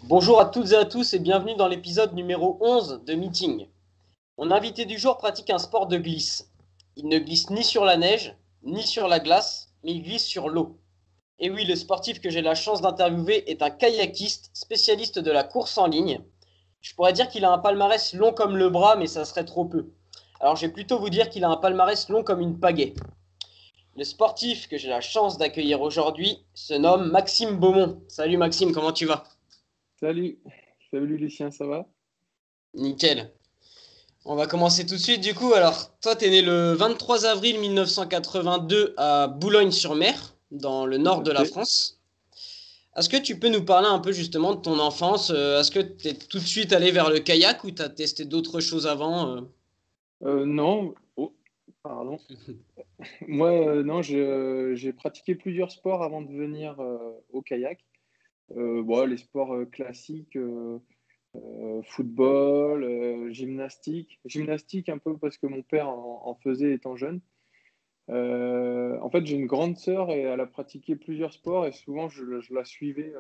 Bonjour à toutes et à tous et bienvenue dans l'épisode numéro 11 de Meeting. Mon invité du jour pratique un sport de glisse. Il ne glisse ni sur la neige, ni sur la glace, mais il glisse sur l'eau. Et oui, le sportif que j'ai la chance d'interviewer est un kayakiste, spécialiste de la course en ligne. Je pourrais dire qu'il a un palmarès long comme le bras, mais ça serait trop peu. Alors je vais plutôt vous dire qu'il a un palmarès long comme une pagaie. Le sportif que j'ai la chance d'accueillir aujourd'hui se nomme Maxime Beaumont. Salut Maxime, comment tu vas? Salut, salut Lucien, ça va? Nickel. On va commencer tout de suite du coup. Alors, toi, tu es né le 23 avril 1982 à Boulogne-sur-Mer, dans le Tout nord à de la fait. France. Est-ce que tu peux nous parler un peu justement de ton enfance? Est-ce que tu es tout de suite allé vers le kayak ou tu as testé d'autres choses avant? Non, oh, pardon. Moi, non, j'ai pratiqué plusieurs sports avant de venir au kayak. Bon, les sports classiques, football, gymnastique. Gymnastique un peu parce que mon père en faisait étant jeune. En fait, j'ai une grande sœur et elle a pratiqué plusieurs sports et souvent je la suivais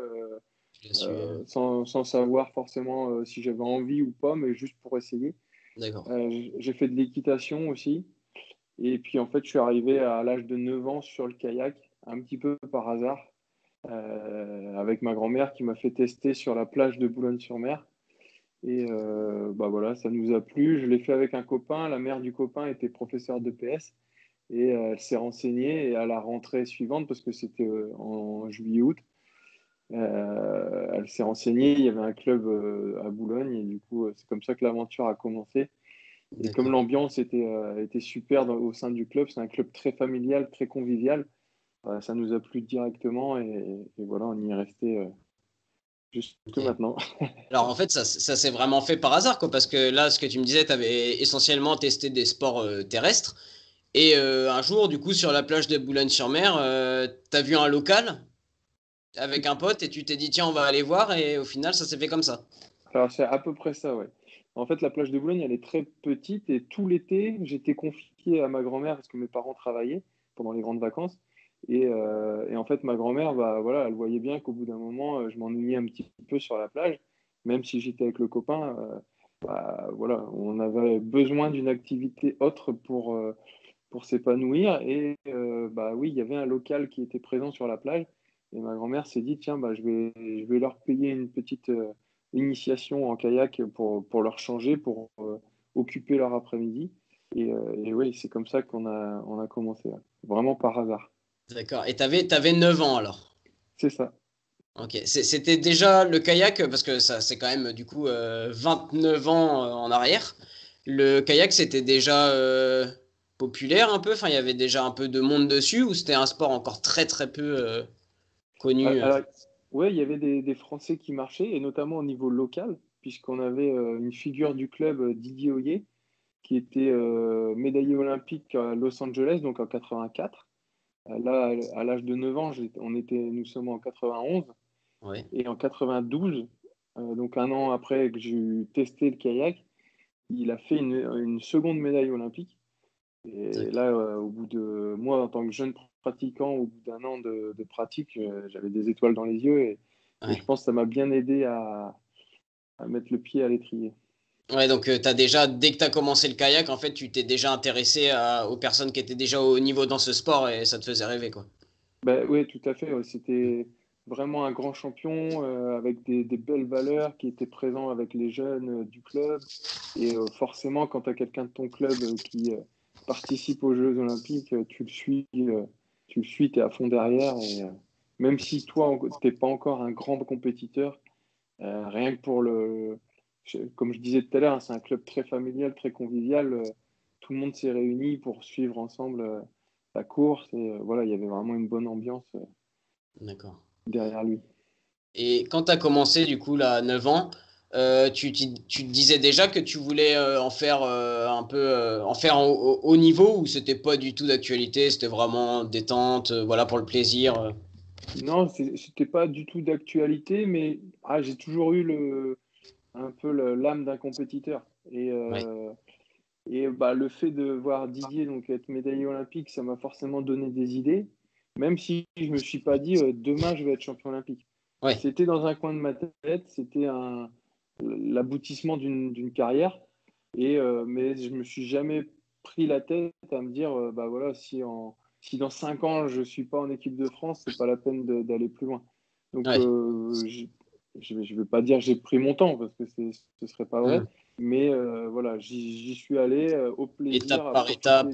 Je l'ai su. sans savoir forcément si j'avais envie ou pas, mais juste pour essayer. D'accord. J'ai fait de l'équitation aussi. Et puis en fait, je suis arrivé à l'âge de 9 ans sur le kayak, un petit peu par hasard, avec ma grand-mère qui m'a fait tester sur la plage de Boulogne-sur-Mer. Et bah voilà, ça nous a plu. Je l'ai fait avec un copain. La mère du copain était professeure de PS. Et elle s'est renseignée et à la rentrée suivante, parce que c'était en juillet-août, elle s'est renseignée. Il y avait un club à Boulogne et du coup, c'est comme ça que l'aventure a commencé. Et comme D'accord. l'ambiance était super au sein du club, c'est un club très familial, très convivial, ça nous a plu directement et voilà, on y est resté jusque Ok. maintenant. Alors en fait, ça s'est vraiment fait par hasard, quoi, parce que là, ce que tu me disais, tu avais essentiellement testé des sports terrestres. Et un jour, du coup, sur la plage de Boulogne-sur-Mer, tu as vu un local avec un pote et tu t'es dit, tiens, on va aller voir. Et au final, ça s'est fait comme ça. Alors, c'est à peu près ça, ouais. En fait, la plage de Boulogne, elle est très petite et tout l'été, j'étais confié à ma grand-mère parce que mes parents travaillaient pendant les grandes vacances. Et en fait, ma grand-mère, bah, voilà, elle voyait bien qu'au bout d'un moment, je m'ennuyais un petit peu sur la plage, même si j'étais avec le copain. Bah, voilà, on avait besoin d'une activité autre pour s'épanouir. Et bah, oui, il y avait un local qui était présent sur la plage. Et ma grand-mère s'est dit, tiens, bah, je vais leur payer une petite initiation en kayak pour leur changer, pour occuper leur après-midi. Et oui, c'est comme ça on a commencé, là. Vraiment par hasard. D'accord. Et t'avais 9 ans alors. C'est ça. Ok. C'était déjà le kayak, parce que ça, c'est quand même du coup 29 ans en arrière. Le kayak, c'était déjà populaire un peu. Enfin, il y avait déjà un peu de monde dessus ou c'était un sport encore très très peu connu. Alors, ouais, il y avait des Français qui marchaient, et notamment au niveau local, puisqu'on avait une figure du club, Didier Hoyer, qui était médaillé olympique à Los Angeles, donc en 84. Là, à l'âge de 9 ans, nous sommes en 91. Ouais. Et en 92, donc un an après que j'ai testé le kayak, il a fait une seconde médaille olympique. Et là, au bout de moi, en tant que jeune pratiquant, au bout d'un an de pratique, j'avais des étoiles dans les yeux et je Ouais. pense que ça m'a bien aidé à mettre le pied à l'étrier. Ouais, donc t'as déjà, dès que tu as commencé le kayak, en fait, tu t'es déjà intéressé aux personnes qui étaient déjà au niveau dans ce sport et ça te faisait rêver, quoi. Ben, oui, tout à fait. Ouais. C'était vraiment un grand champion avec des belles valeurs qui était présent avec les jeunes du club. Et forcément, quand tu as quelqu'un de ton club qui participe aux Jeux Olympiques, tu le suis, tu es à fond derrière. Et même si toi, tu n'es pas encore un grand compétiteur, rien que comme je disais tout à l'heure, hein, c'est un club très familial, très convivial. Tout le monde s'est réuni pour suivre ensemble la course. Et voilà, il y avait vraiment une bonne ambiance D'accord. derrière lui. Et quand tu as commencé, du coup, là, à 9 ans, tu te disais déjà que tu voulais en faire un peu, en faire au haut niveau ou c'était pas du tout d'actualité, c'était vraiment détente, voilà, pour le plaisir. Non, c'était pas du tout d'actualité, mais j'ai toujours eu un peu l'âme d'un compétiteur. Ouais, Et bah, le fait de voir Didier donc, être médaillé olympique, ça m'a forcément donné des idées, même si je me suis pas dit demain je vais être champion olympique. Ouais. C'était dans un coin de ma tête, c'était l'aboutissement d'une carrière. Mais je me suis jamais pris la tête à me dire, bah voilà, si dans 5 ans je suis pas en équipe de France, c'est pas la peine d'aller plus loin. Donc, Ouais. je vais pas dire j'ai pris mon temps parce que ce serait pas vrai, Mm. mais voilà, j'y suis allé au plaisir, Étape par étape.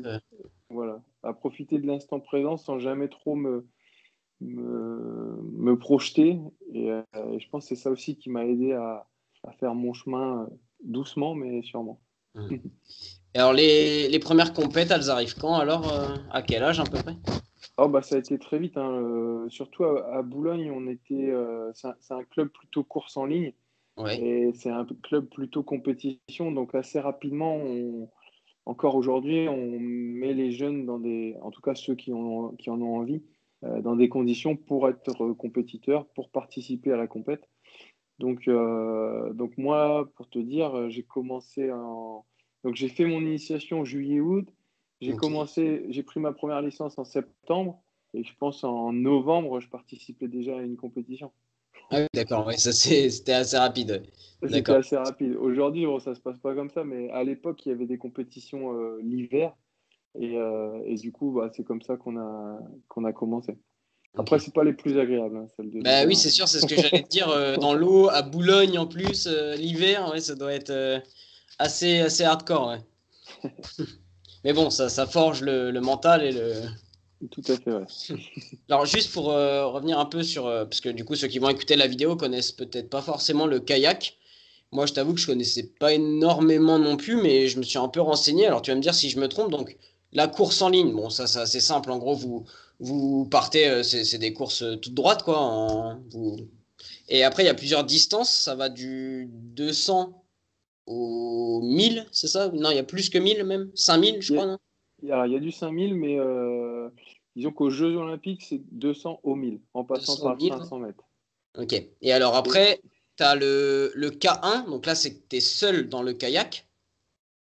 voilà, à profiter de l'instant présent sans jamais trop me projeter. Et je pense que c'est ça aussi qui m'a aidé à faire mon chemin doucement, mais sûrement. Mm. Et alors, les premières compètes, elles arrivent quand alors? À quel âge à peu près? Oh, bah, ça a été très vite, hein. Surtout à Boulogne, c'est un club plutôt course en ligne Ouais. et c'est un club plutôt compétition. Donc assez rapidement, encore aujourd'hui, on met les jeunes en tout cas ceux qui en ont envie, dans des conditions pour être compétiteurs, pour participer à la compète. Donc moi, pour te dire, donc j'ai fait mon initiation juillet-août. Ok. J'ai pris ma première licence en septembre et je pense en novembre, je participais déjà à une compétition. Ah oui, d'accord. Ouais, ça, c'était assez rapide. Ouais. C'était D'accord. assez rapide. Aujourd'hui, bon, ça se passe pas comme ça, mais à l'époque, il y avait des compétitions l'hiver et du coup, bah, c'est comme ça qu'on a commencé. Ok. Après, c'est pas les plus agréables, hein, celles de Bah oui, l'hiver. c'est sûr, c'est ce que j'allais te dire. Dans l'eau, à Boulogne en plus, l'hiver, ouais, ça doit être assez hardcore. Ouais. Mais bon, ça forge le mental et le. Tout à fait, ouais. Alors, juste pour revenir un peu sur. Parce que du coup, ceux qui vont écouter la vidéo connaissent peut-être pas forcément le kayak. Moi, je t'avoue que je connaissais pas énormément non plus, mais je me suis un peu renseigné. Alors, tu vas me dire si je me trompe. Donc, la course en ligne, bon, ça c'est assez simple. En gros, vous partez, c'est des courses toutes droites, quoi. Et après, il y a plusieurs distances. Ça va du 200 au 1000, c'est ça? Non, il y a plus que 1000 même. 5000, je Il y a, crois, non? alors, il y a du 5000, mais disons qu'aux Jeux Olympiques, c'est 200 au 1000, en passant 200 au par le 1000. 500 mètres. Ok. Et alors Et, après, tu as le K1. Donc là, c'est que tu es seul dans le kayak.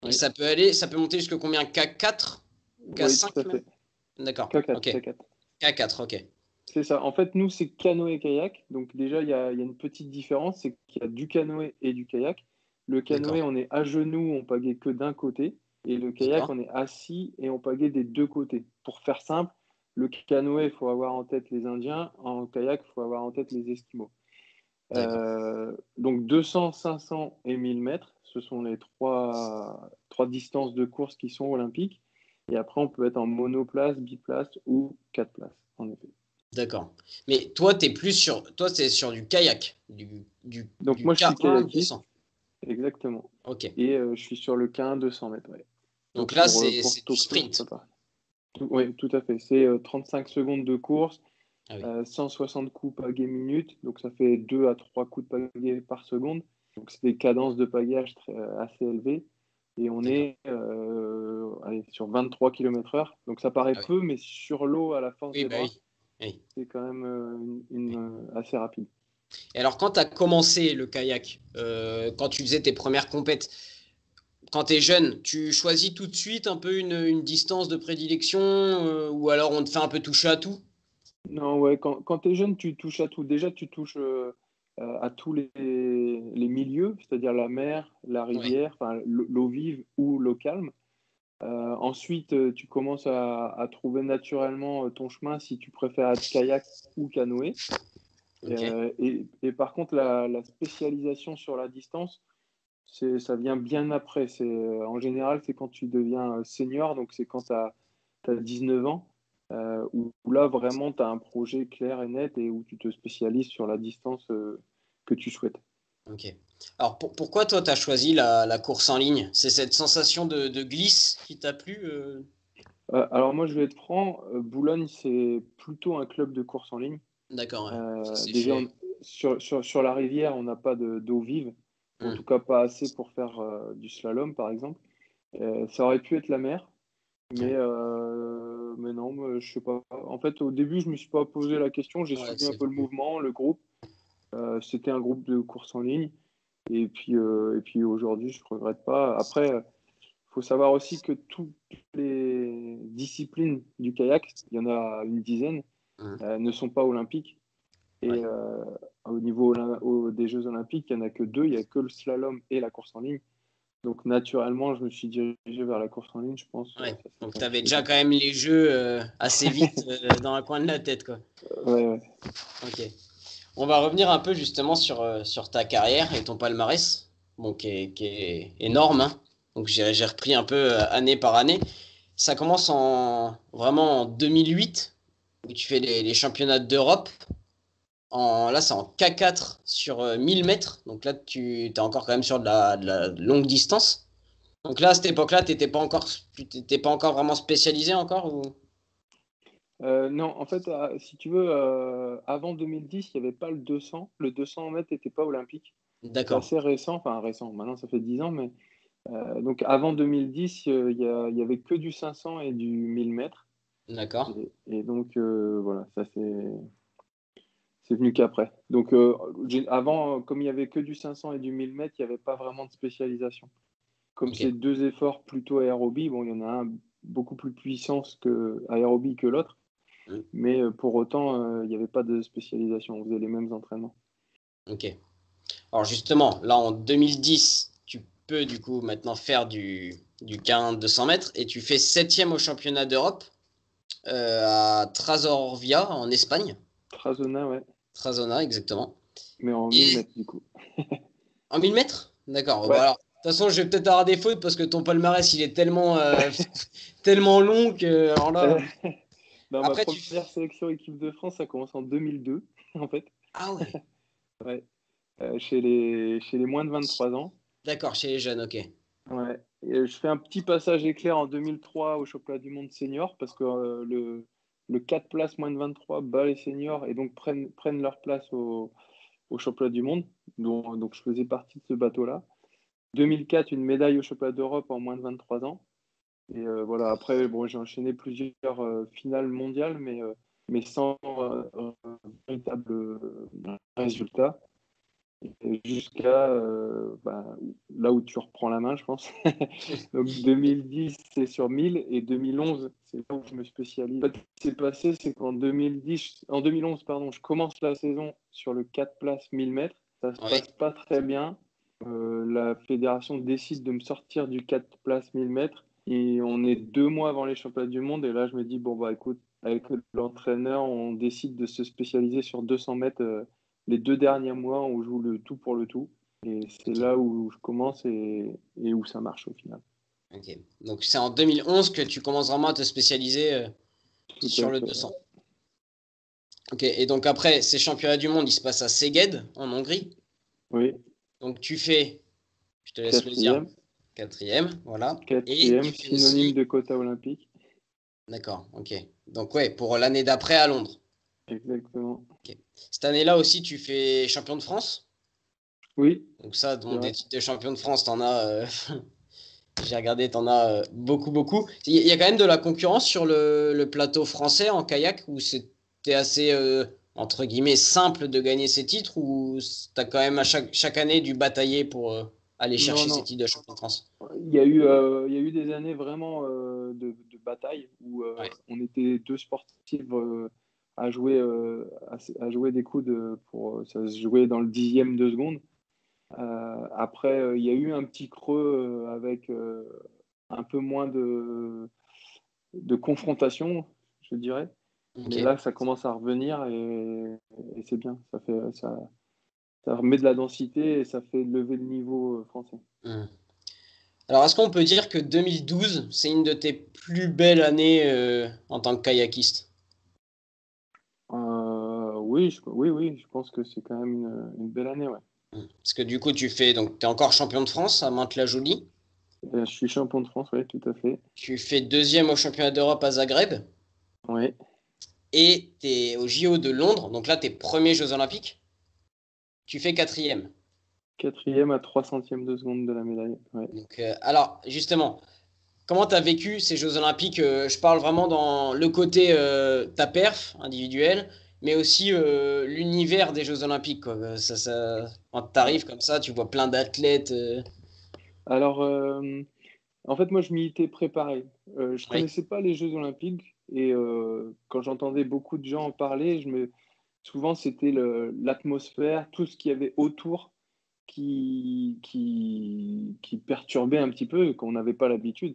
Et oui, ça peut monter jusqu'à combien? K4? oui, tout à K5 même? fait. D'accord. K4, Ok. K4. K4, ok. C'est ça. En fait, nous, c'est canoë-kayak. Donc, déjà, il y a une petite différence, c'est qu'il y a du canoë et du kayak. Le D'accord. canoë, on est à genoux, on pagaie que d'un côté. Et le kayak, D'accord. on est assis et on pagaie des deux côtés. Pour faire simple, le canoë, il faut avoir en tête les Indiens. En kayak, il faut avoir en tête les Esquimaux. D'accord. Donc 200, 500 et 1000 mètres, ce sont les trois distances de course qui sont olympiques. Et après, on peut être en monoplace, biplace ou quatre places, en effet. D'accord. Mais toi, t'es plus sur. Toi, c'est sur du kayak. Donc Du moi, je suis K1 kayakiste, 200. exactement. Ok. Et je suis sur le K1 200 mètres. Ouais. Donc Donc là, pour c'est du Tokyo, je sprint. prépare. Oui, tout à fait. C'est 35 secondes de course, Ah oui. 160 coups pagaie minute. Donc ça fait 2 à 3 coups de pagaie par seconde. Donc c'est des cadences de pagage assez élevées. Et on D'accord. est allez, sur 23 km/h. Donc ça paraît Ah oui. peu, mais sur l'eau, à la force Oui, des bah bras, oui. Oui. c'est quand même assez rapide. Et alors, quand tu as commencé le kayak, quand tu faisais tes premières compètes, quand tu es jeune, tu choisis tout de suite un peu une distance de prédilection ou alors on te fait un peu toucher à tout? Non, ouais, quand tu es jeune, tu touches à tout. Déjà, tu touches à tous les milieux, c'est-à-dire la mer, la Ouais. rivière, enfin, l'eau vive ou l'eau calme. Ensuite, tu commences à trouver naturellement ton chemin si tu préfères être kayak ou canoë. Ok. Et par contre, la spécialisation sur la distance, ça vient bien après. En général, c'est quand tu deviens senior, donc c'est quand tu as 19 ans, où là, vraiment, tu as un projet clair et net et où tu te spécialises sur la distance que tu souhaites. Ok. Alors pourquoi toi tu as choisi la course en ligne? C'est cette sensation de glisse qui t'a plu? Alors moi, je vais être franc, Boulogne, c'est plutôt un club de course en ligne. D'accord, ouais. Ça c'est Déjà, fait. sur la rivière, on n'a pas d'eau vive, ou en Hmm. tout cas pas assez pour faire du slalom, par exemple. Ça aurait pu être la mer, Ouais, mais non, je sais pas. En fait, au début, je me suis pas posé la question. J'ai ouais, suivi un c'est peu le venu. mouvement, le groupe. C'était un groupe de course en ligne. Et puis aujourd'hui, je regrette pas. Après, faut savoir aussi que toutes les disciplines du kayak, il y en a une dizaine, Hmm. ne sont pas olympiques. Et Ouais. au niveau des Jeux Olympiques, il n'y en a que deux. Il n'y a que le slalom et la course en ligne. Donc, naturellement, je me suis dirigé vers la course en ligne, je pense. Ouais. Ça s'est Donc, tu fait un avais petit peu déjà comme quand même les jeux assez vite dans un coin de la tête, quoi. ça. Ouais. Ok. On va revenir un peu justement sur ta carrière et ton palmarès, bon, qui est énorme, hein. Donc, j'ai repris un peu année par année. Ça commence vraiment en 2008, où tu fais les championnats d'Europe. Là, c'est en K4 sur 1000 mètres. Donc là, tu es encore quand même sur de la longue distance. Donc là, à cette époque-là, t'étais pas encore vraiment spécialisé encore ou... Non, en fait, si tu veux, avant 2010, il n'y avait pas le 200. Le 200 mètres n'était pas olympique. C'est D'accord, assez récent, enfin récent, maintenant ça fait 10 ans, mais donc avant 2010, il y avait que du 500 et du 1000 mètres. d'accord, Et donc, voilà, ça c'est venu qu'après. Donc, avant, comme il y avait que du 500 et du 1000 mètres, il n'y avait pas vraiment de spécialisation. Comme ok. c'est deux efforts plutôt aérobie, bon, il y en a un beaucoup plus puissant aérobie que l'autre, Mm, mais pour autant, il n'y avait pas de spécialisation. On faisait les mêmes entraînements. ok. Alors justement, là en 2010, tu peux du coup maintenant faire du 15 200 mètres et tu fais septième au championnat d'Europe à Trasovia en Espagne. Trazona, ouais, Trasona, exactement. mais en 1000 Et mètres du coup. en 1000 mètres? D'accord. Bon, Ouais. alors, de toute façon, je vais peut-être avoir des fautes parce que ton palmarès, il est tellement, tellement long que. Alors là, Dans ma après, première sélection équipe de France, ça commence en 2002, en fait. Ah ouais. Ouais. Chez les moins de 23 ans. D'accord, chez les jeunes, ok. Ouais. Et je fais un petit passage éclair en 2003 au championnat du monde senior parce que le 4 places moins de 23 bat les seniors et donc prennent leur place au championnat du monde. Donc je faisais partie de ce bateau-là. 2004, une médaille au championnat d'Europe en moins de 23 ans. Et voilà, après, bon, j'ai enchaîné plusieurs finales mondiales, mais sans véritable résultat. Et jusqu'à là où tu reprends la main, je pense. Donc 2010, c'est sur 1000 et 2011, c'est là où je me spécialise. En fait, ce qui s'est passé, c'est en 2011, pardon, je commence la saison sur le 4 places 1000 mètres. Ça se Ouais. passe pas très bien. La fédération décide de me sortir du 4 places 1000 mètres et on est 2 mois avant les championnats du monde. Et là, je me dis, bon, bah écoute, avec l'entraîneur, on décide de se spécialiser sur 200 mètres. Les 2 derniers mois, on joue le tout pour le tout. Et c'est Ok. là où je commence et où ça marche au final. Ok. Donc c'est en 2011 que tu commences vraiment à te spécialiser Tout sur à le fait. 200. Ok. Et donc après, ces championnats du monde, ils se passent à Szeged, en Hongrie. Oui, Donc tu fais, je te laisse le dire, quatrième. quatrième, voilà. Et Quatrième, tu fais synonyme aussi. de quota olympique. D'accord, ok. Donc ouais, pour l'année d'après à Londres. Exactement. Ok. Cette année-là aussi, tu fais champion de France. Oui, Donc ça, c'est bon, des vrai. titres de champion de France, t'en as, j'ai regardé, t'en as beaucoup, beaucoup. Il y a quand même de la concurrence sur le plateau français en kayak où c'était assez, entre guillemets, simple de gagner ces titres ou t'as quand même à chaque année dû batailler pour aller Non, chercher ces non. titres de champion de France. Il y a eu des années vraiment de bataille où Ouais, on était deux sportifs à jouer des coudes ça se jouait dans le dixième de seconde. Après, il y a eu un petit creux avec un peu moins de confrontation, je dirais. ok. Mais là, ça commence à revenir et c'est bien. Ça remet de la densité et ça fait lever le niveau français. Hmm. Alors, est-ce qu'on peut dire que 2012, c'est une de tes plus belles années en tant que kayakiste? Oui, oui, je pense que c'est quand même une belle année, ouais. Parce que du coup, t'es encore champion de France à Mantes-la-Jolie. Je suis champion de France, oui, tout à fait. Tu fais deuxième au championnat d'Europe à Zagreb. Oui, Et tu es au JO de Londres, donc là, tes premiers Jeux Olympiques, tu fais quatrième. quatrième à 3 centièmes de seconde de la médaille. Ouais. Donc, alors, justement, comment tu as vécu ces Jeux Olympiques? Je parle vraiment dans le côté ta perf individuelle, mais aussi l'univers des Jeux Olympiques, quoi. Quand tu arrives comme ça, tu vois plein d'athlètes. Alors, en fait, moi, je m'y étais préparé. Je Oui, connaissais pas les Jeux Olympiques et quand j'entendais beaucoup de gens en parler, souvent c'était l'atmosphère, tout ce qu'il y avait autour qui perturbait un petit peu et qu'on n'avait pas l'habitude.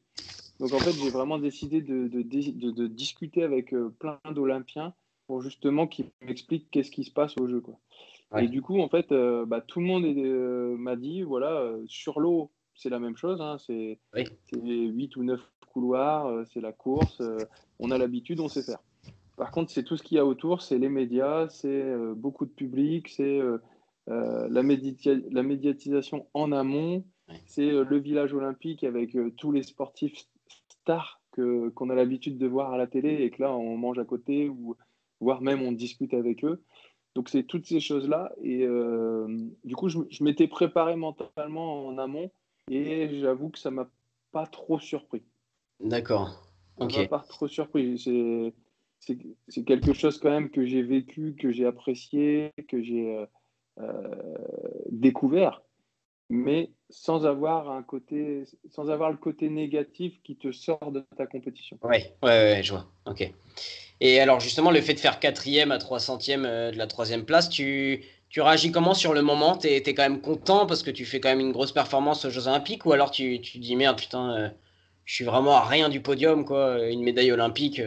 Donc en fait, j'ai vraiment décidé de discuter avec plein d'Olympiens pour justement qu'ils m'expliquent qu'est-ce qui se passe au jeu, quoi. Et Ouais. du coup, en fait, tout le monde m'a dit, voilà, sur l'eau, c'est la même chose, hein, Oui. c'est 8 ou 9 couloirs, c'est la course, on a l'habitude, on sait faire. Par contre, c'est tout ce qu'il y a autour, c'est les médias, c'est beaucoup de public, c'est la médiatisation en amont, Ouais. c'est le village olympique avec tous les sportifs stars qu'on a l'habitude de voir à la télé et que là, on mange à côté ou voire même on discute avec eux. Donc, c'est toutes ces choses-là. Et du coup, je m'étais préparé mentalement en amont et j'avoue que ça m'a pas trop surpris. D'accord. Ça Ok. m'a pas trop surpris. C'est, c'est quelque chose quand même que j'ai vécu, que j'ai apprécié, que j'ai découvert, mais sans avoir le côté négatif qui te sort de ta compétition. Ouais, je vois. Ok. Et alors justement, le fait de faire quatrième à 300e de la troisième place, tu réagis comment sur le moment? T'es quand même content parce que tu fais quand même une grosse performance aux Jeux Olympiques ou alors tu dis merde, putain, je suis vraiment à rien du podium, quoi, une médaille olympique.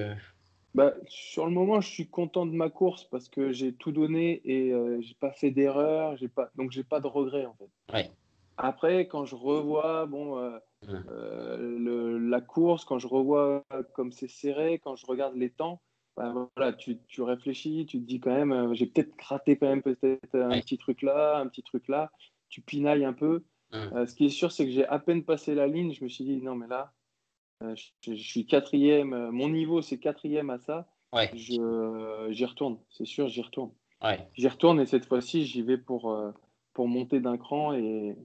Bah, sur le moment, je suis content de ma course parce que j'ai tout donné et j'ai pas fait d'erreur, donc j'ai pas de regrets en fait. Ouais. Après, quand je revois Hum. la course, quand je revois comme c'est serré, quand je regarde les temps, bah, voilà, tu réfléchis, tu te dis quand même, j'ai peut-être raté quand même peut-être un Ouais. petit truc là, un petit truc là. Tu pinailles un peu. Hum. Ce qui est sûr, c'est que j'ai à peine passé la ligne. Je me suis dit, non, mais là, je suis quatrième. Mon niveau, c'est quatrième à ça. Ouais. J'y retourne. C'est sûr, j'y retourne. Ouais. J'y retourne et cette fois-ci, j'y vais pour monter d'un cran et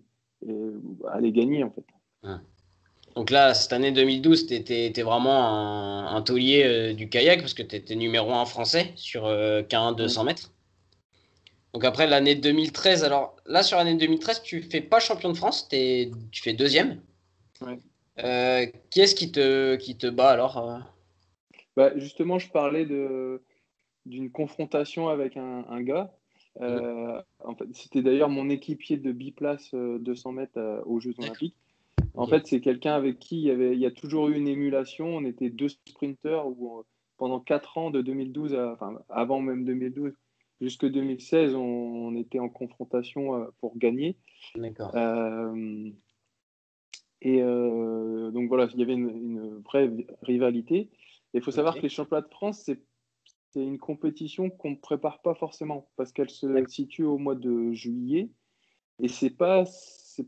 aller gagner, en fait. Hum. Donc là, cette année 2012, t'es vraiment un taulier du kayak parce que t'étais numéro un français sur K1 Ouais. 200 mètres. Donc après l'année 2013, alors là sur l'année 2013, tu fais pas champion de France, tu fais deuxième. Ouais. Qui est-ce qui te bat alors Bah, justement, je parlais d'une confrontation avec un gars. Mhm. En fait, c'était d'ailleurs mon équipier de biplace 200 mètres aux Jeux D'accord. Olympiques. En Ok. fait, c'est quelqu'un avec qui il y a toujours eu une émulation. On était deux sprinteurs où, pendant 4 ans, de 2012 enfin, avant même 2012, jusque 2016, on était en confrontation pour gagner. D'accord. Euh, donc voilà, il y avait une vraie rivalité. Il faut savoir que Ok. les championnats de France, c'est une compétition qu'on ne prépare pas forcément parce qu'elle se D'accord. situe au mois de juillet et c'est pas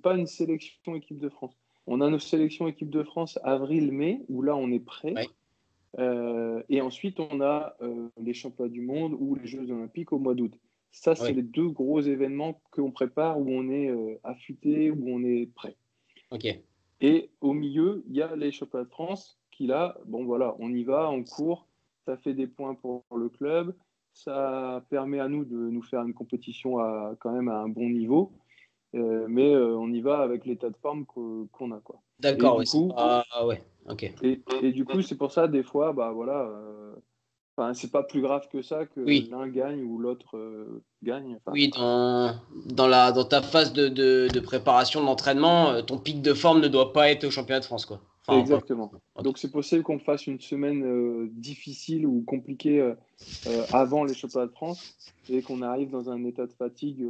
une sélection équipe de France. On a nos sélections équipe de France avril-mai où là on est prêt. Ouais. Et ensuite on a les championnats du monde ou les Jeux olympiques au mois d'août. Ça, c'est Ouais. les deux gros événements qu'on prépare où on est affûté, où on est prêt. Ok. Et au milieu, il y a les championnats de France qui là, bon voilà, on y va, on court, ça fait des points pour le club, ça permet à nous de nous faire une compétition quand même à un bon niveau, mais on y va avec l'état de forme qu'on a quoi. Et D'accord. du Ouais. C'est coup, pas. Ah ouais. Ok. et du coup, c'est pour ça des fois, bah voilà, enfin c'est pas plus grave que ça que Oui. l'un gagne ou l'autre gagne. Enfin, Oui. Dans ta phase de préparation de l'entraînement, ton pic de forme ne doit pas être au championnat de France, quoi. Enfin, pas. exactement. Ok. Donc c'est possible qu'on fasse une semaine difficile ou compliquée avant les championnats de France et qu'on arrive dans un état de fatigue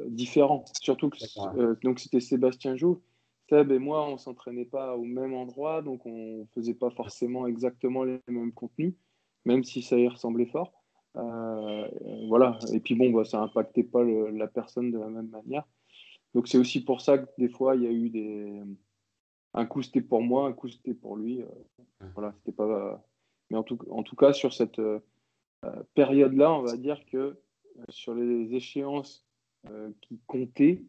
différent. Surtout que D'accord. donc c'était Sébastien Joux. Seb et moi, on s'entraînait pas au même endroit, donc on faisait pas forcément exactement les mêmes contenus, même si ça y ressemblait fort. Voilà. Et puis bon, bah, ça impactait pas la personne de la même manière. Donc c'est aussi pour ça que des fois il y a eu un coup c'était pour moi, un coup c'était pour lui. Voilà, c'était pas. Mais en tout cas, sur cette période-là, on va dire que sur les échéances qui comptaient,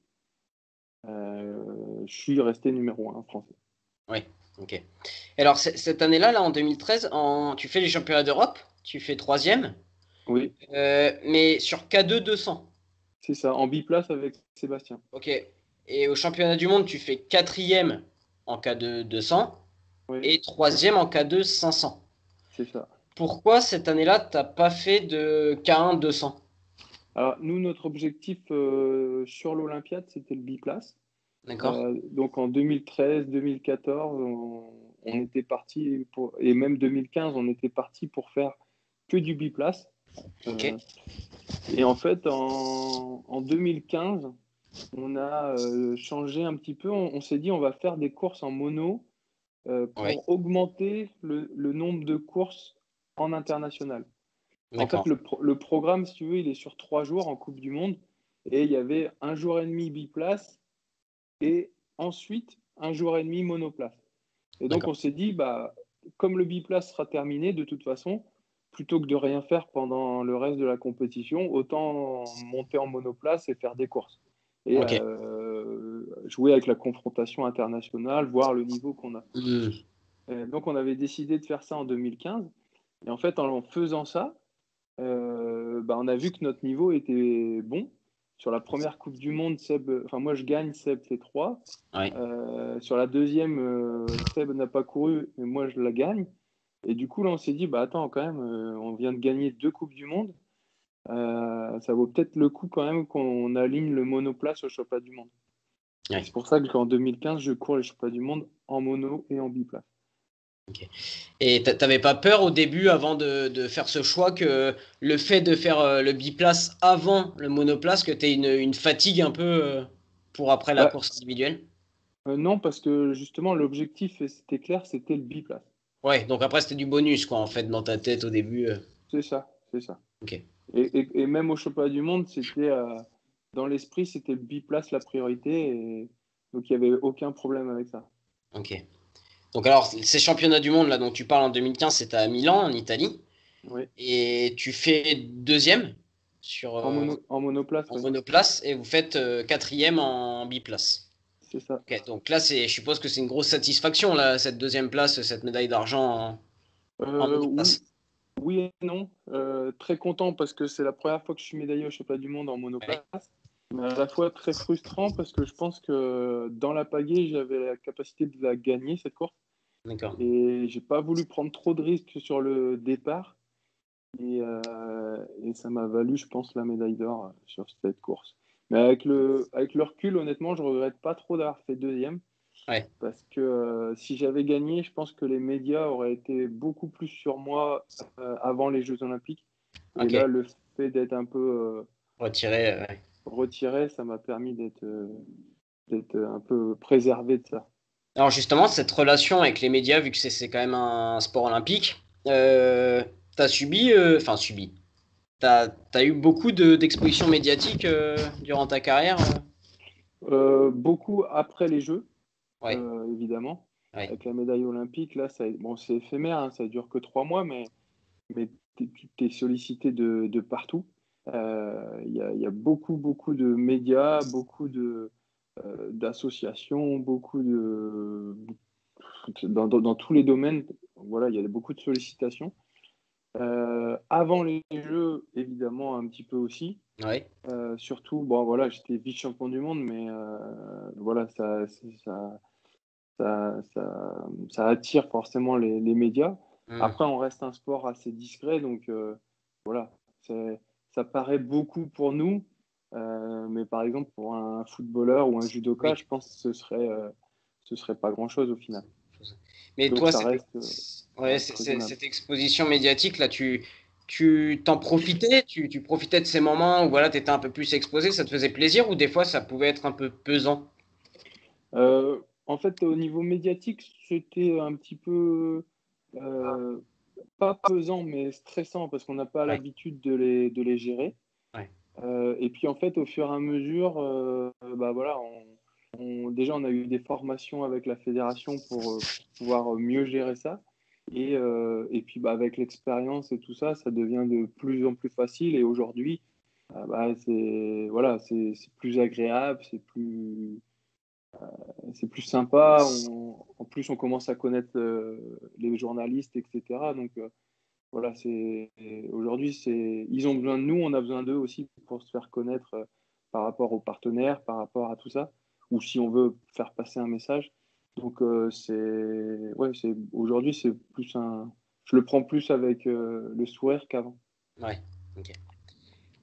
je suis resté numéro un français. Ouais. Ok. Et alors cette année-là, là en 2013, tu fais les championnats d'Europe, tu fais troisième, Oui, mais sur K2 200. c'est ça, en biplace avec Sébastien. Ok. Et au championnat du monde, tu fais quatrième en K2 200 Oui, et troisième en K2 500. c'est ça. pourquoi cette année-là, t'as pas fait de K1 200? Alors, nous, notre objectif sur l'Olympiade, c'était le biplace. D'accord? Donc en 2013, 2014, on était parti pour, et même 2015, on était parti pour faire que du biplace. Ok. Et en fait, en 2015, on a changé un petit peu. On s'est dit, on va faire des courses en mono Ouais. pour augmenter le nombre de courses en international. En fait, D'accord. le programme, si tu veux, il est sur 3 jours en Coupe du Monde. Et il y avait un jour et demi biplace et ensuite un jour et demi monoplace. Et donc, D'accord. on s'est dit, bah, comme le biplace sera terminé de toute façon, plutôt que de rien faire pendant le reste de la compétition, autant monter en monoplace et faire des courses. Et Ok. jouer avec la confrontation internationale, voir le niveau qu'on a. Hmm. Et donc, on avait décidé de faire ça en 2015. Et en fait, en faisant ça, bah, on a vu que notre niveau était bon. Sur la première Coupe du Monde, enfin moi je gagne, Seb fait 3. Ouais. Sur la deuxième, Seb n'a pas couru, mais moi je la gagne. Et du coup, là, on s'est dit, bah attends, quand même, on vient de gagner 2 Coupes du Monde. Ça vaut peut-être le coup quand même qu'on aligne le monoplace au championnat du monde. Et Ouais. c'est pour ça qu'en 2015, je cours les championnats du monde en mono et en biplace. Ok. Et t'avais pas peur au début, avant de faire ce choix, que le fait de faire le biplace avant le monoplace, que t'aies une fatigue un peu pour après la Bah, course individuelle? non, parce que justement, l'objectif, et c'était clair, c'était le biplace. Ouais, donc après c'était du bonus, quoi, en fait, dans ta tête au début. C'est ça, c'est ça. Ok, Et même au championnat du monde, c'était dans l'esprit, c'était le biplace la priorité. Et donc, il n'y avait aucun problème avec ça. ok. Donc alors, ces championnats du monde, là, dont tu parles en 2015, c'était à Milan, en Italie. Oui. Et tu fais deuxième sur, En monoplace, en oui. monoplace, et vous faites quatrième en biplace. C'est ça. Ok, donc là, je suppose que c'est une grosse satisfaction, là, cette deuxième place, cette médaille d'argent en Oui, monoplace. oui et non. Très content parce que c'est la première fois que je suis médaillé au championnat du monde en Ouais, monoplace. Mais à la fois très frustrant parce que je pense que dans la pagaie, j'avais la capacité de la gagner, cette course. d'accord. Et j'ai pas voulu prendre trop de risques sur le départ. Et ça m'a valu, je pense, la médaille d'or sur cette course. Mais avec le recul, honnêtement, je regrette pas trop d'avoir fait deuxième. Ouais, Parce que si j'avais gagné, je pense que les médias auraient été beaucoup plus sur moi avant les Jeux Olympiques. Et là, ok. le fait d'être un peu Retiré, ouais. retiré, ça m'a permis d'être un peu préservé de ça. Alors justement, cette relation avec les médias, vu que c'est quand même un sport olympique, t'as subi, enfin subi, t'as eu beaucoup d'expositions médiatiques durant ta carrière? Beaucoup après les Jeux, Ouais, évidemment. ouais. Avec la médaille olympique, là, bon, c'est éphémère, hein, ça dure que 3 mois, mais tu t'es sollicité de partout. Il y a beaucoup, beaucoup de médias, beaucoup d'associations, dans tous les domaines. Voilà, il y a beaucoup de sollicitations. Avant les Jeux, évidemment, un petit peu aussi. Ouais. Surtout, bon, voilà, j'étais vice-champion du monde, mais voilà, ça attire forcément les médias. Hmm. Après, on reste un sport assez discret, donc voilà, ça paraît beaucoup pour nous, mais par exemple, pour un footballeur ou un judoka, Oui. je pense que ce serait pas grand-chose au final. Mais Donc toi, ça reste, ça ouais, reste raisonnable. cette exposition médiatique là, tu t'en profitais, tu profitais de ces moments où voilà, t'étais un peu plus exposé, ça te faisait plaisir ou des fois ça pouvait être un peu pesant? En fait, au niveau médiatique, c'était un petit peu euh, pas pesant, mais stressant parce qu'on n'a pas Ouais, l'habitude de les gérer. ouais, Et puis en fait, au fur et à mesure, bah voilà, déjà on a eu des formations avec la fédération pour pouvoir mieux gérer ça. Et puis bah, avec l'expérience et tout ça, ça devient de plus en plus facile. Et aujourd'hui, bah, c'est plus agréable, c'est plus sympa. En plus, on commence à connaître les journalistes, etc. Donc voilà, aujourd'hui, ils ont besoin de nous, on a besoin d'eux aussi pour se faire connaître par rapport aux partenaires, par rapport à tout ça, ou si on veut faire passer un message. Donc aujourd'hui, c'est plus je le prends plus avec le sourire qu'avant. Ouais, ok.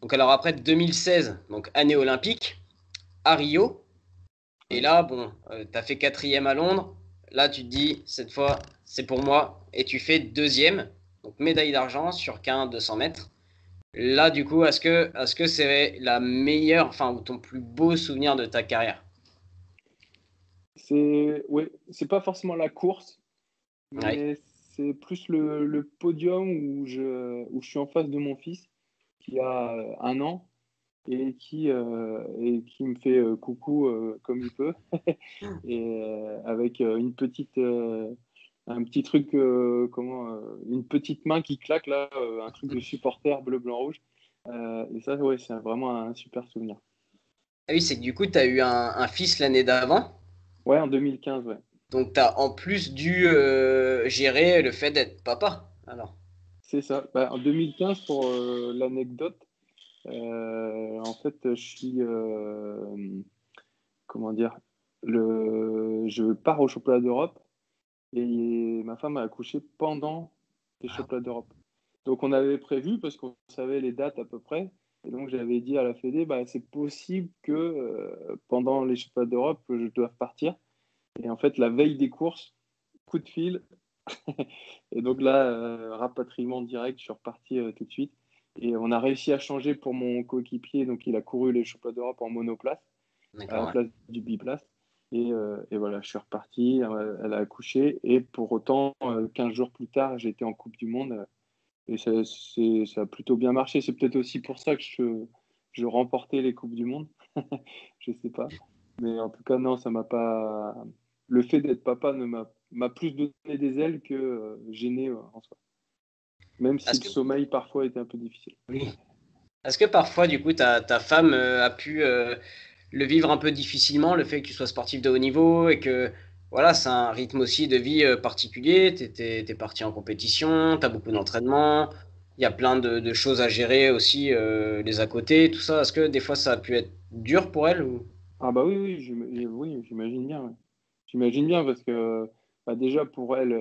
Donc alors après 2016, donc année olympique, à Rio. Et Ouais. là, bon, tu as fait quatrième à Londres. Là, tu te dis, cette fois, c'est pour moi. Et tu fais deuxième, donc médaille d'argent sur 15 200 mètres. Là, du coup, est-ce que c'est la meilleure, enfin, ou ton plus beau souvenir de ta carrière? C'est pas forcément la course, Ouais, mais c'est plus le podium où je suis en face de mon fils qui a 1 an et qui me fait coucou comme il peut et avec un petit truc une petite main qui claque là, un truc de supporter bleu blanc rouge. Et ça, ouais, c'est vraiment un super souvenir. ah oui, c'est que du coup, tu as eu un fils l'année d'avant. Ouais, en 2015, ouais. Donc, tu as en plus dû gérer le fait d'être papa. Alors, C'est ça. Bah, en 2015, pour l'anecdote, en fait, comment dire, je pars aux championnats d'Europe et ma femme a accouché pendant les ah, championnats d'Europe. Donc on avait prévu, parce qu'on savait les dates à peu près, et donc j'avais dit à la Fédé, bah, c'est possible que pendant les championnats d'Europe, je doive partir. Et en fait, la veille des courses, coup de fil, et donc là, rapatriement direct, je suis reparti tout de suite. Et on a réussi à changer pour mon coéquipier, donc il a couru les championnats d'Europe en monoplace à la d'accord, ouais. place du biplace. Et voilà, je suis reparti, elle a accouché, et pour autant, 15 jours plus tard, j'étais en Coupe du Monde, et ça a plutôt bien marché. C'est peut-être aussi pour ça que je remportais les Coupes du Monde, je sais pas. Mais en tout cas, non, ça m'a pas. Le fait d'être papa m'a plus donné des ailes que gêné en soi. Même si Est-ce le que, sommeil parfois était un peu difficile. oui. Est-ce que parfois, du coup, ta femme a pu le vivre un peu difficilement, le fait que tu sois sportif de haut niveau et que voilà, c'est un rythme aussi de vie particulier. T'es parti en compétition, tu as beaucoup d'entraînement, il y a plein de choses à gérer aussi, les à côté, tout ça. Est-ce que des fois ça a pu être dur pour elle ou... Ah bah oui, oui, oui, j'imagine bien. Ouais. J'imagine bien parce que bah, déjà pour elle,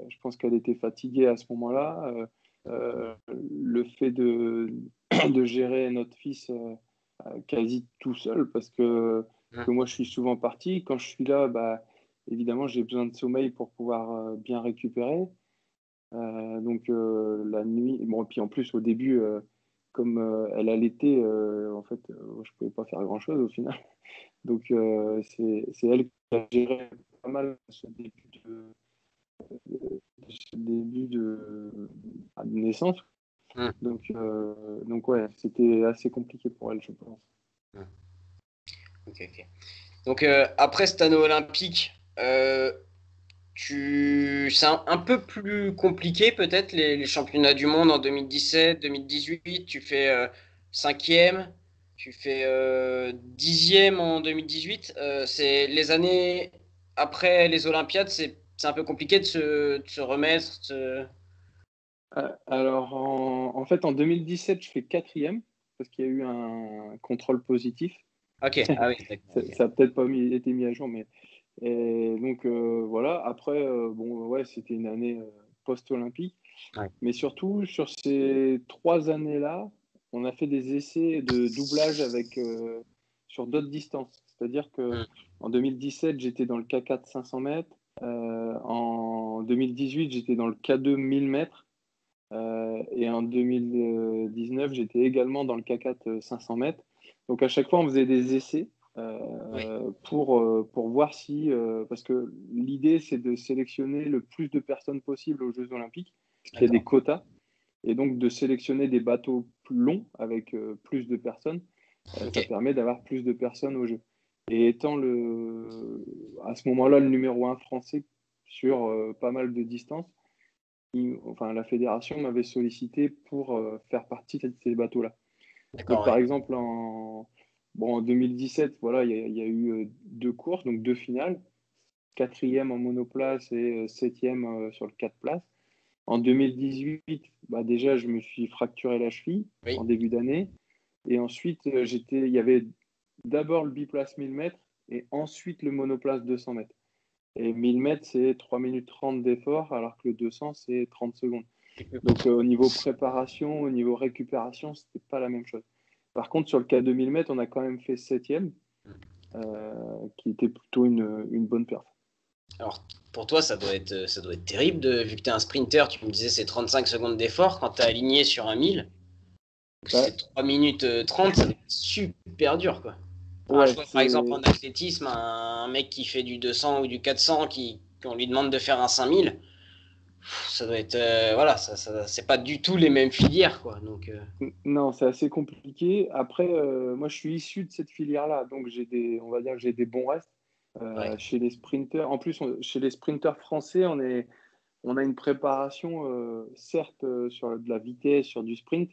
je pense qu'elle était fatiguée à ce moment-là. Le fait de gérer notre fils quasi tout seul parce que Hum, moi je suis souvent parti. Quand je suis là, bah, évidemment j'ai besoin de sommeil pour pouvoir bien récupérer. Donc la nuit, bon, et puis en plus au début, comme elle allaitait, en fait, je pouvais pas faire grand-chose au final. Donc c'est elle qui a géré pas mal ce début de naissance. hum, Donc ouais, c'était assez compliqué pour elle, je pense. hum. Ok, ok. Donc après cette année olympique, c'est un peu plus compliqué peut-être les championnats du monde en 2017, 2018. Tu fais cinquième, tu fais dixième en 2018. C'est les années après les Olympiades, c'est un peu compliqué de se remettre. Alors en fait, en 2017, je fais quatrième parce qu'il y a eu un contrôle positif. Ok, ah oui, d'accord. Ça, Ok. ça a peut-être pas été mis à jour, mais et donc voilà. Après, bon, ouais, c'était une année post-olympique. Ouais. Mais surtout, sur ces 3 années-là, on a fait des essais de doublage sur d'autres distances. C'est-à-dire que Hmm, en 2017, j'étais dans le K4 500 mètres. En 2018, j'étais dans le K2 1000 mètres. Et en 2019, j'étais également dans le K4 500 mètres. Donc à chaque fois, on faisait des essais oui, pour voir si... parce que l'idée, c'est de sélectionner le plus de personnes possible aux Jeux Olympiques, parce qu'il y a des d'accord. quotas, et donc de sélectionner des bateaux plus longs avec plus de personnes, ça Ok, permet d'avoir plus de personnes aux Jeux. Et étant à ce moment-là le numéro un français sur pas mal de distances, enfin, la fédération m'avait sollicité pour faire partie de ces bateaux-là. Donc, d'accord, par ouais. exemple, en 2017, voilà, il y a eu 2 courses, donc 2 finales, quatrième en monoplace et septième sur le 4 places. En 2018, bah, déjà, je me suis fracturé la cheville en Oui, début d'année. Et ensuite, il y avait d'abord le biplace 1000 mètres et ensuite le monoplace 200 mètres. Et 1000 mètres, c'est 3 minutes 30 d'effort, alors que le 200, c'est 30 secondes. Donc, au niveau préparation, au niveau récupération, c'était pas la même chose. Par contre, sur le cas de 1000 mètres, on a quand même fait 7e, qui était plutôt une bonne perf. Alors, pour toi, ça doit être terrible, vu que tu es un sprinter, tu me disais c'est 35 secondes d'effort, quand tu es aligné sur un 1000, Ouais, c'est 3 minutes 30, ça doit être super dur, quoi. Enfin, je ouais, vois par exemple en c'est athlétisme, un mec qui fait du 200 ou du 400, qu'on lui demande de faire un 5000, ça doit être, voilà, c'est pas du tout les mêmes filières, quoi. Donc, non, c'est assez compliqué. Après, moi, je suis issu de cette filière-là, donc on va dire que j'ai des bons restes. ouais, Chez les sprinters, en plus, chez les sprinters français, on a une préparation, certes, sur de la vitesse, sur du sprint,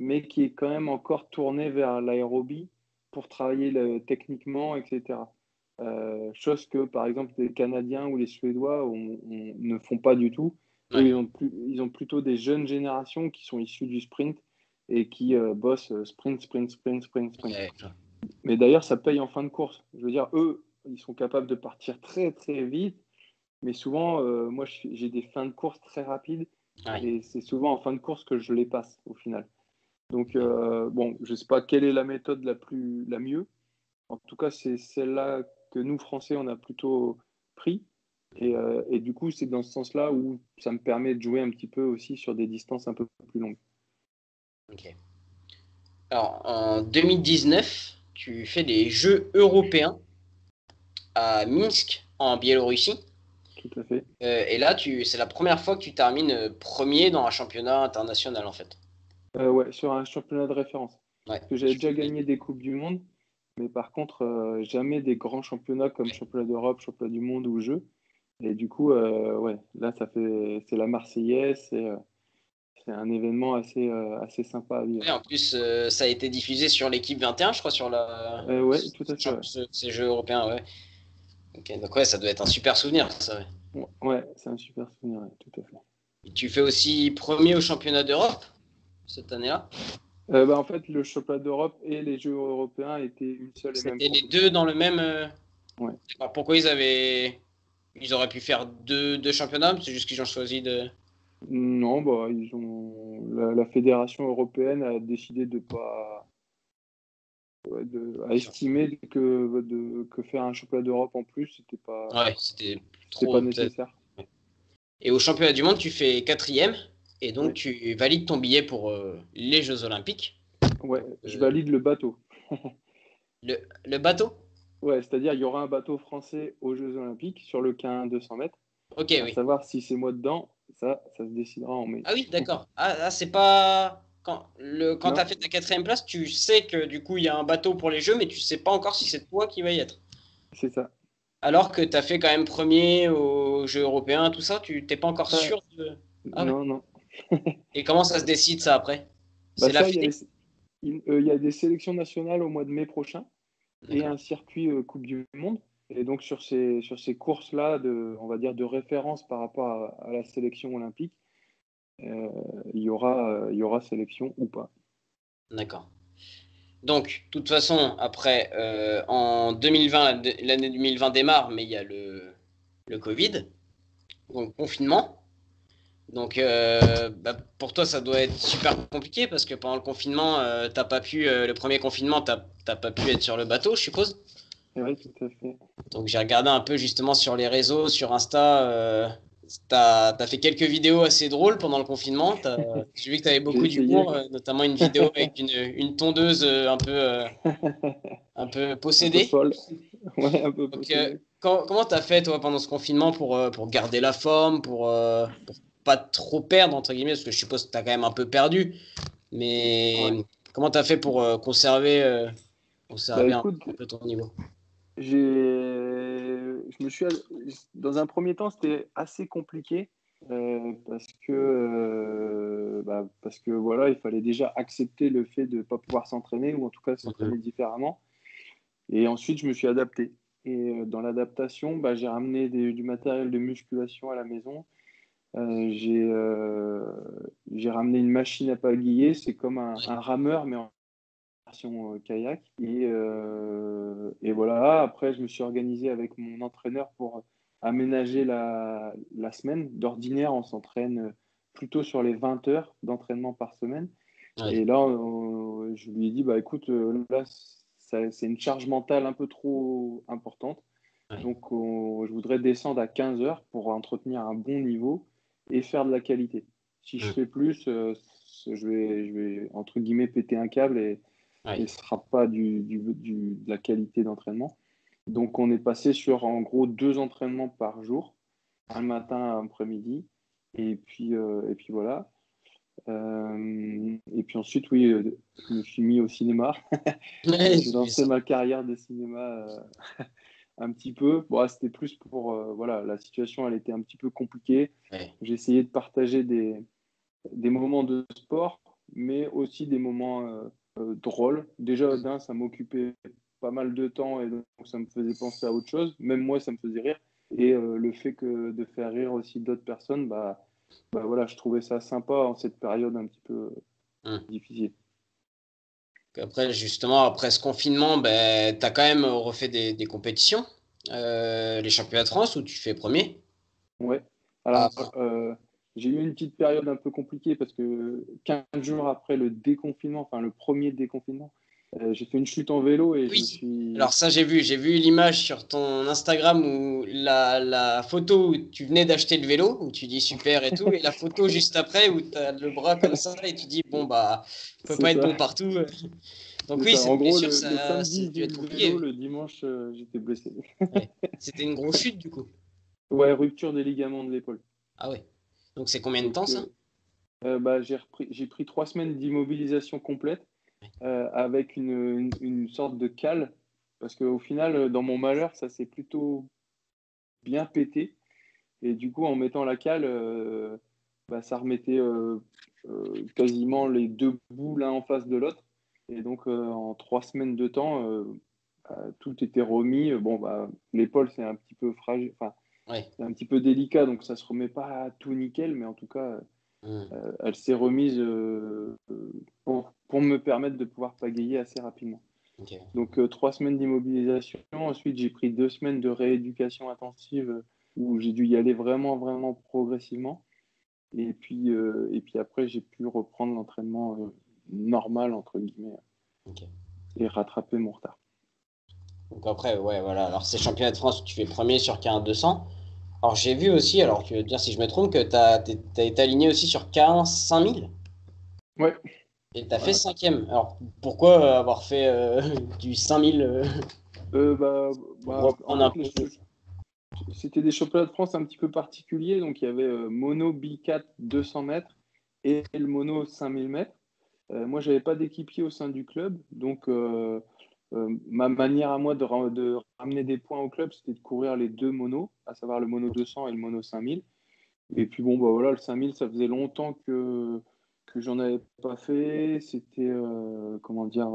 mais qui est quand même encore tournée vers l'aérobie pour travailler techniquement, etc. Chose que, par exemple, les Canadiens ou les Suédois ne font pas du tout. Eux, ouais, ils ont plutôt des jeunes générations qui sont issues du sprint et qui bossent sprint, sprint, sprint, sprint, sprint. ouais, Mais d'ailleurs, ça paye en fin de course. Je veux dire, eux, ils sont capables de partir très, très vite. Mais souvent, moi, j'ai des fins de course très rapides. ouais. Et c'est souvent en fin de course que je les passe au final. Donc, bon, je ne sais pas quelle est la méthode la mieux. En tout cas, c'est celle-là que nous, Français, on a plutôt pris. Et du coup, c'est dans ce sens-là où ça me permet de jouer un petit peu aussi sur des distances un peu plus longues. Ok. Alors, en 2019, tu fais des Jeux européens à Minsk, en Biélorussie. Tout à fait. Et là, c'est la première fois que tu termines premier dans un championnat international, en fait. Ouais, sur un championnat de référence. Ouais. Parce que j'avais déjà gagné des Coupes du Monde, mais par contre, jamais des grands championnats comme championnat d'Europe, championnat du monde ou Jeux. Et du coup, ouais, là, c'est la Marseillaise, c'est un événement assez sympa à Ouais, vivre. en plus, ça a été diffusé sur l'équipe 21, je crois, sur Ouais, tout à fait, ouais. ces Jeux européens. Ouais. Ok, donc ouais, ça doit être un super souvenir, ça. Ouais. Ouais, c'est un super souvenir, ouais, tout à fait. Et tu fais aussi premier au championnat d'Europe cette année-là. En fait, le championnat d'Europe et les Jeux européens étaient une seule et même C'était les deux compétition. dans le même. Ouais. Alors, pourquoi ils auraient pu faire deux championnats? C'est juste qu'ils ont choisi de. Non, bah, la fédération européenne a décidé de pas, ouais, a estimé que faire un championnat d'Europe en plus, Ouais, c'était c'était pas trop peut-être. nécessaire. Et au championnat du monde, tu fais quatrième et donc Oui. tu valides ton billet pour les Jeux Olympiques. Ouais, Donc, je valide le bateau. le bateau? Ouais, c'est-à-dire il y aura un bateau français aux Jeux Olympiques sur le K1 200 mètres. Ok, À oui. savoir si c'est moi dedans, ça se décidera en mai. Ah oui, d'accord. C'est pas. Quand tu as Non, fait ta quatrième place, tu sais que du coup, il y a un bateau pour les Jeux, mais tu sais pas encore si c'est toi qui va y être. c'est ça. Alors que tu as fait quand même premier aux Jeux européens, tout ça, tu t'es pas encore Ah, sûr de. Ah ouais. non, non. Et comment ça se décide ça après? Bah C'est la ça, Fédé? il y a des sélections nationales au mois de mai prochain et D'accord. un circuit Coupe du Monde. Et donc sur ces courses-là, on va dire de référence par rapport à la sélection olympique, euh, il y aura sélection ou pas. D'accord. Donc, de toute façon, après, en 2020, l'année 2020 démarre, mais il y a le Covid, donc confinement. Donc, bah, pour toi, ça doit être super compliqué parce que pendant le confinement, t'as pas pu, le premier confinement, t'as pas pu être sur le bateau, je suppose. Oui, tout à fait. Donc, j'ai regardé un peu justement sur les réseaux, sur Insta. T'as fait quelques vidéos assez drôles pendant le confinement. J'ai vu que t'avais J'ai beaucoup d'humour, essayé. notamment une vidéo avec une tondeuse un peu Un peu possédée. folle. Ouais, un peu Donc, possédé. comment t'as fait, toi, pendant ce confinement pour garder la forme, pour pas trop perdre, entre guillemets, parce que je suppose que t'as quand même un peu perdu, mais Ouais. comment t'as fait pour Bah conserver écoute, un peu ton niveau? je me suis, dans un premier temps, c'était assez compliqué parce que voilà, il fallait déjà accepter le fait de ne pas pouvoir s'entraîner ou en tout cas s'entraîner Mhm. différemment. Et ensuite, je me suis adapté. Et dans l'adaptation, bah, j'ai ramené du matériel de musculation à la maison. Euh, j'ai euh, j'ai ramené une machine à pagayer. C'est comme un rameur, mais en version kayak. Et voilà, après, je me suis organisé avec mon entraîneur aménager la semaine. D'ordinaire, on s'entraîne plutôt sur les 20 heures d'entraînement par semaine. Ouais. Et là, je lui ai dit, bah, écoute, là, c'est une charge mentale un peu trop importante. Ouais. Donc, je voudrais descendre à 15 heures pour entretenir un bon niveau et faire de la qualité. Si je fais plus, je vais, entre guillemets, péter un câble et Ouais. ce ne sera pas de la qualité d'entraînement. Donc, on est passé sur, en gros, 2 entraînements par jour, un matin, un après-midi. Et puis voilà. Et puis ensuite, oui, je me suis mis au cinéma. Ouais, J'ai j'ai vu lancé ça. ma carrière de cinéma un petit peu. Bon, c'était plus pour, voilà, la situation, elle était un petit peu compliquée. Ouais. J'ai essayé de partager des moments de sport, mais aussi des moments drôles. Déjà, ça m'occupait pas mal de temps et donc ça me faisait penser à autre chose. Même moi, ça me faisait rire. Et le fait de faire rire aussi d'autres personnes, voilà, je trouvais ça sympa en cette période un petit peu difficile. Après, justement, après ce confinement, ben, tu as quand même refait des compétitions, les championnats de France où tu fais premier. Ouais. Ah, Alors, j'ai eu une petite période un peu compliquée parce que 15 jours après le déconfinement, enfin le premier déconfinement, j'ai fait une chute en vélo et je me oui. suis. Alors ça, j'ai vu l'image sur ton Instagram où la photo où tu venais d'acheter le vélo, où tu dis super et tout, et la photo juste après où tu as le bras comme ça et tu dis bon bah, peut C'est pas être ça. bon partout. Donc C'est oui, ça. En cette gros, blessure, le ça a samedi, dû j'ai eu être le compliqué. vélo, Oui. le dimanche, j'étais blessé. Ouais. C'était une grosse chute du coup. Ouais, rupture des ligaments de l'épaule. Ah ouais. Donc c'est combien de temps Donc, ça? j'ai pris 3 semaines d'immobilisation complète avec une sorte de cale. Parce qu'au final, dans mon malheur, ça s'est plutôt bien pété. Et du coup, en mettant la cale, ça remettait quasiment les 2 bouts l'un en face de l'autre. Et donc, en 3 semaines de temps, tout était remis. Bon, l'épaule, c'est un petit peu fragile, enfin, Ouais. c'est un petit peu délicat, donc ça se remet pas tout nickel, mais en tout cas, elle s'est remise pour me permettre de pouvoir pagayer assez rapidement. Ok. Donc, 3 semaines d'immobilisation. Ensuite, j'ai pris 2 semaines de rééducation intensive où j'ai dû y aller vraiment, vraiment progressivement. Et puis après, j'ai pu reprendre l'entraînement normal, entre guillemets, Ok. et rattraper mon retard. Donc après, ouais, voilà. Alors ces championnats de France, tu fais premier sur 15 200. Alors j'ai vu aussi, alors tu veux dire si je me trompe, que tu as été aligné aussi sur 15 5000 Ouais, et tu as fait ouais. cinquième. Alors pourquoi avoir fait du 5000 Euh, bah, pour En reprendre un fait, peu c'était des championnats de France un petit peu particuliers. Donc, il y avait mono bicat 200 mètres et le mono 5000 mètres. Moi, j'avais pas d'équipier au sein du club. Donc, ma manière à moi de ramener des points au club, c'était de courir les 2 monos, à savoir le mono 200 et le mono 5000. Et puis, bon, voilà, le 5000, ça faisait longtemps que j'en avais pas fait. C'était, comment dire,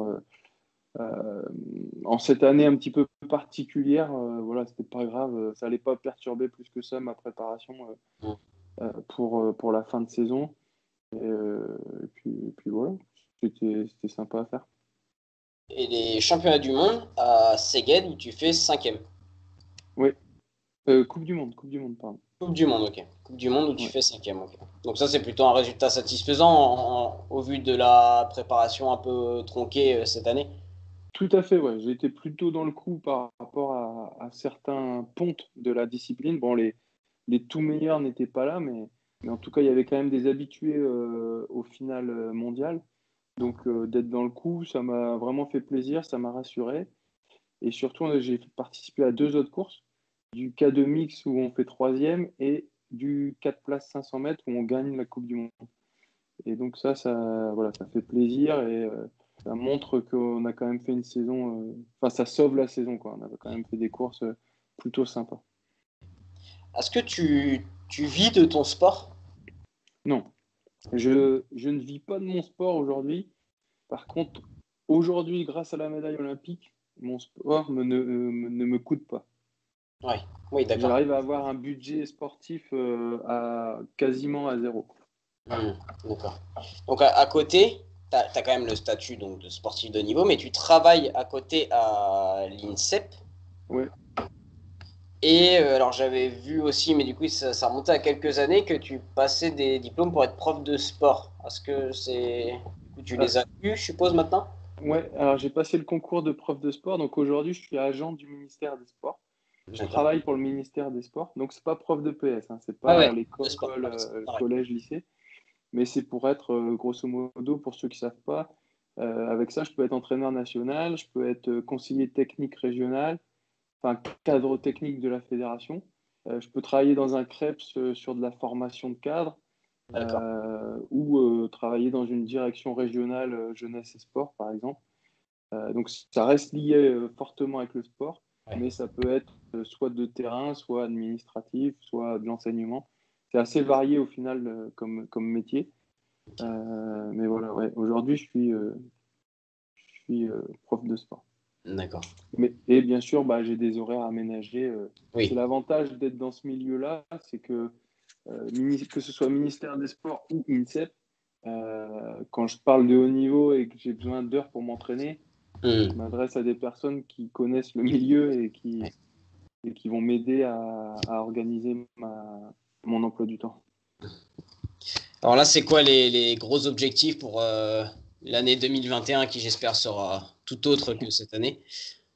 en cette année un petit peu particulière, voilà, c'était pas grave, ça allait pas perturber plus que ça ma préparation pour la fin de saison. Et puis voilà, c'était sympa à faire. et les championnats du monde à Szeged où tu fais cinquième. Oui, Coupe du Monde, pardon. Coupe du monde, ok. Coupe du monde où tu Ouais. fais cinquième, ok. Donc ça c'est plutôt un résultat satisfaisant au vu de la préparation un peu tronquée cette année. Tout à fait, ouais. J'ai été plutôt dans le coup par rapport à certains pontes de la discipline. Bon, les tout meilleurs n'étaient pas là, mais en tout cas, il y avait quand même des habitués au final mondial. Donc, d'être dans le coup, ça m'a vraiment fait plaisir, ça m'a rassuré. Et surtout, j'ai participé à 2 autres courses, du K2 mix où on fait troisième et du 4 places 500 mètres où on gagne la Coupe du Monde. Et donc voilà, ça fait plaisir et ça montre qu'on a quand même fait une saison, enfin ça sauve la saison, quoi. On a quand même fait des courses plutôt sympas. Est-ce que tu vis de ton sport? Non, je ne vis pas de mon sport aujourd'hui. Par contre, aujourd'hui, grâce à la médaille olympique, mon sport ne me coûte pas. Oui, oui, d'accord. J'arrive à avoir un budget sportif quasiment à zéro. D'accord. Donc à côté, tu as quand même le statut donc, de sportif de niveau, mais tu travailles à côté à l'INSEP. Ouais. Et alors j'avais vu aussi, mais du coup ça remontait à quelques années, que tu passais des diplômes pour être prof de sport. Est-ce que du coup, tu Ah, les as eus, je suppose, maintenant? ouais, alors j'ai passé le concours de prof de sport, donc aujourd'hui je suis agent du ministère des Sports. Je D'accord. travaille pour le ministère des Sports, donc c'est pas prof de PS, hein, c'est Ah pas ouais, à de sport. l'école, Ouais, c'est pareil. collège, lycée, mais c'est pour être, grosso modo, pour ceux qui savent pas, avec ça je peux être entraîneur national, je peux être conseiller technique régional, enfin cadre technique de la fédération. Je peux travailler dans un CREPS sur de la formation de cadre D'accord. ou travailler dans une direction régionale jeunesse et sport, par exemple. Donc ça reste lié fortement avec le sport, Ouais. mais ça peut être soit de terrain, soit administratif, soit de l'enseignement. C'est assez varié au final comme métier. Ok. Mais voilà, ouais. Aujourd'hui, je suis prof de sport. D'accord. Et bien sûr, bah, j'ai des horaires aménagés. C'est Oui. l'avantage d'être dans ce milieu-là, c'est que ce soit ministère des Sports ou INSEP, quand je parle de haut niveau et que j'ai besoin d'heures pour m'entraîner, je Hmm. m'adresse à des personnes qui connaissent le milieu Ouais. et qui vont m'aider à organiser mon emploi du temps. Alors là, c'est quoi les gros objectifs pour l'année 2021 qui, j'espère, sera tout autre que cette année?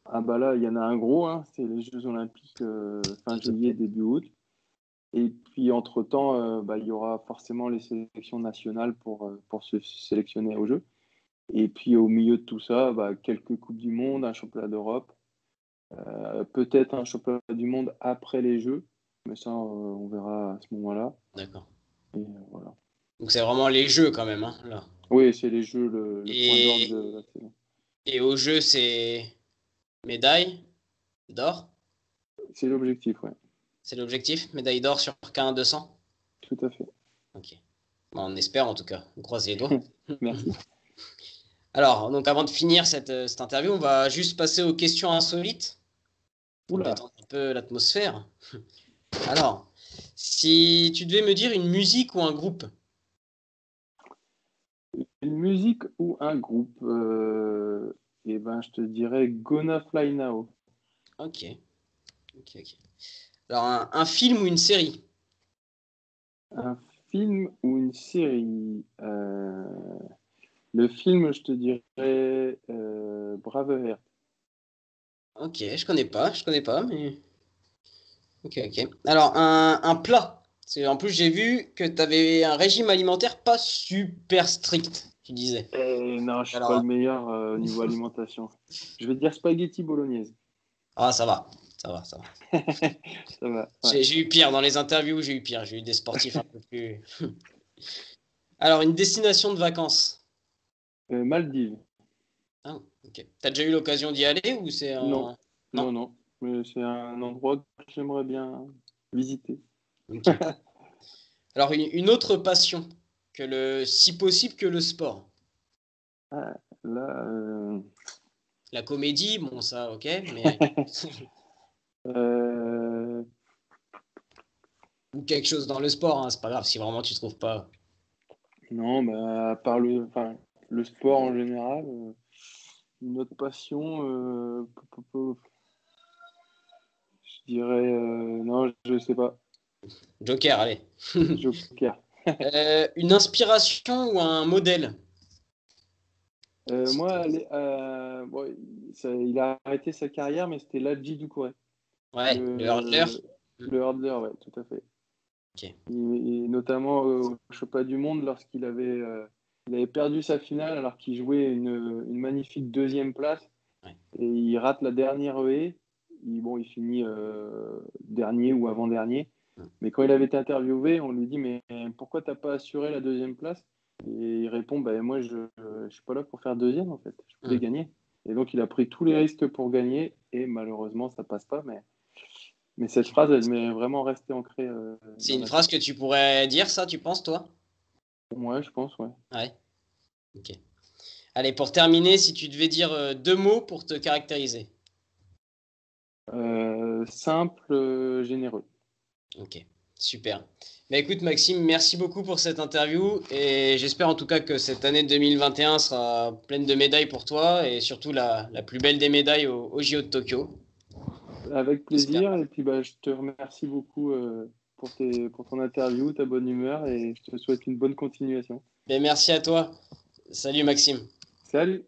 Ah bah là, il y en a un gros, hein, c'est les Jeux Olympiques fin Tout à juillet, fait. début août. Et puis, entre-temps, bah, il y aura forcément les sélections nationales pour se sélectionner aux Jeux. Et puis, au milieu de tout ça, bah, quelques Coupes du Monde, un championnat d'Europe, peut-être un championnat du monde après les Jeux, mais ça, on verra à ce moment-là. D'accord. Et voilà. Donc c'est vraiment les jeux quand même, hein, là. Oui, c'est les Jeux, le point d'orgue Et, de la saison. et au jeu, c'est médaille d'or. C'est l'objectif, ouais, C'est l'objectif, médaille d'or sur K1 200. tout à fait. Ok. Bon, on espère en tout cas. On croise les doigts. Merci. Alors, donc avant de finir cette interview, on va juste passer aux questions insolites pour Oula, détendre un peu l'atmosphère. Alors, si tu devais me dire une musique ou un groupe. une musique ou un groupe eh ben, je te dirais Gonna Fly Now. Ok, ok, ok. Alors, un film ou une série. Un film ou une série le film, je te dirais Braveheart. Ok, je connais pas, mais. Ok, ok. Alors, un plat. En plus, j'ai vu que tu avais un régime alimentaire pas super strict, tu disais. Non, je suis pas le Alors, meilleur au niveau alimentation. Je vais dire spaghetti bolognaise. ah, ça va, ça va, ça va. Ça va, ouais. J'ai eu pire dans les interviews, j'ai eu pire. J'ai eu des sportifs un peu plus. Alors, une destination de vacances. Maldives. Ah, ok. T'as déjà eu l'occasion d'y aller ou c'est Non, un. non, Non? non. Mais c'est un endroit que j'aimerais bien visiter. Ok. Alors, une autre passion si possible, que le sport. Ah, là, La comédie, bon, ça, ok, mais. euh, Ou quelque chose dans le sport, hein, c'est pas grave si vraiment tu trouves pas. non, bah, à part le sport en général, une autre passion, je dirais, non, je sais pas. Joker, allez. Joker. Une inspiration ou un modèle? Moi, bon, il a arrêté sa carrière, mais c'était Ladji Doucouré, Ouais, le hurdler. le, le hurdler, ouais, tout à fait. Ok. Et notamment au Championnat du Monde, il avait perdu sa finale alors qu'il jouait une magnifique deuxième place Ouais. et il rate la dernière haie. Bon, il finit dernier ou avant-dernier. Mais quand il avait été interviewé, on lui dit mais pourquoi t'as pas assuré la deuxième place? Et il répond bah, moi je suis pas là pour faire deuxième en fait, je voulais Hmm. gagner. Et donc il a pris tous les risques pour gagner et malheureusement ça passe pas. Mais cette phrase elle m'est vraiment restée ancrée C'est dans une la phrase tête. que tu pourrais dire, ça, tu penses, toi? Ouais, je pense, ouais. Ouais. Ok. Allez, pour terminer, si tu devais dire deux mots pour te caractériser. Simple, généreux. Ok. Super. Bah écoute, Maxime, merci beaucoup pour cette interview et j'espère en tout cas que cette année 2021 sera pleine de médailles pour toi et surtout la plus belle des médailles au JO de Tokyo. Avec plaisir. J'espère. Et puis, je te remercie beaucoup pour ton interview, ta bonne humeur, et je te souhaite une bonne continuation. Ben, merci à toi. Salut Maxime. Salut!